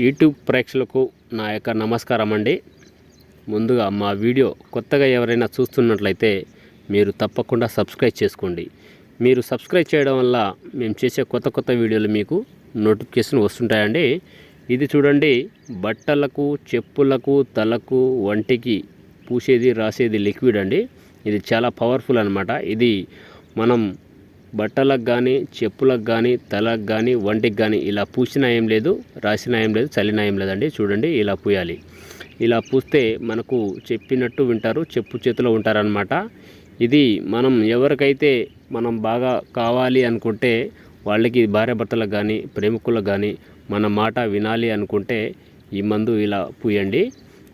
YouTube ప్రేక్షకులకు నా యొక్క నమస్కారం అండి. ముందుగా మా వీడియో కొత్తగా ఎవరైనా చూస్తున్నట్లయితే మీరు తప్పకుండా సబ్స్క్రైబ్ చేసుకోండి. మీరు సబ్స్క్రైబ్ చేయడం వల్ల మేము చేసే కొత్త వీడియోలు మీకు నోటిఫికేషన్ వస్తుంటాయండి. ఇది చూడండి, బట్టలకు, చెప్పులకు, తలకు, వంటికి పూసేది రాసేది లిక్విడ్ అండి. ఇది చాలా పవర్ఫుల్ అన్నమాట. ఇది మనం బట్టలకు కానీ, చెప్పులకు కానీ, తలకు కానీ, వంటికి కానీ ఇలా పూసినా ఏం లేదు, రాసినా ఏం లేదు, చల్లినా ఏం లేదండి. చూడండి, ఇలా పూయాలి. ఇలా పూస్తే మనకు చెప్పినట్టు వింటారు, చెప్పు చేతిలో ఉంటారనమాట. ఇది మనం ఎవరికైతే మనం బాగా కావాలి అనుకుంటే వాళ్ళకి, భార్యాభర్తలకు కానీ, ప్రేమికులకు కానీ మన మాట వినాలి అనుకుంటే ఈ మందు ఇలా పూయండి.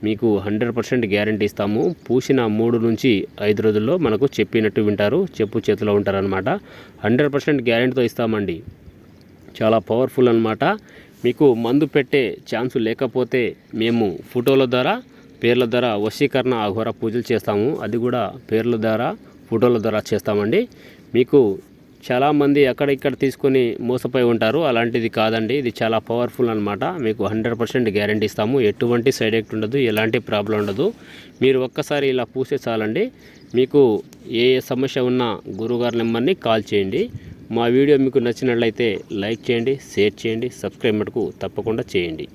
మీకు 100% గ్యారంటీ ఇస్తాము. పూసిన 3 నుంచి 5 రోజుల్లో మనకు చెప్పినట్టు వింటారు, చెప్పు చేతిలో ఉంటారనమాట. 100% గ్యారంటీతో ఇస్తామండి. చాలా పవర్ఫుల్ అనమాట. మీకు మందు పెట్టే ఛాన్స్ లేకపోతే మేము ఫోటోల ద్వారా, పేర్ల ద్వారా వశీకరణ అఘోర పూజలు చేస్తాము. అది కూడా పేర్ల ద్వారా, ఫోటోల ద్వారా చేస్తామండి. మీకు చాలామంది అక్కడ ఇక్కడ తీసుకొని మోసపోయి ఉంటారు. అలాంటిది కాదండి. ఇది చాలా పవర్ఫుల్ అనమాట. మీకు 100% గ్యారంటీ ఇస్తాము. ఎటువంటి సైడ్ ఎఫెక్ట్ ఉండదు, ఎలాంటి ప్రాబ్లం ఉండదు. మీరు ఒక్కసారి ఇలా పూసే చాలండి. మీకు ఏ సమస్య ఉన్నా గురువుగారి నెంబర్ని కాల్ చేయండి. మా వీడియో మీకు నచ్చినట్లయితే లైక్ చేయండి, షేర్ చేయండి, సబ్స్క్రైబ్ మటుకు తప్పకుండా చేయండి.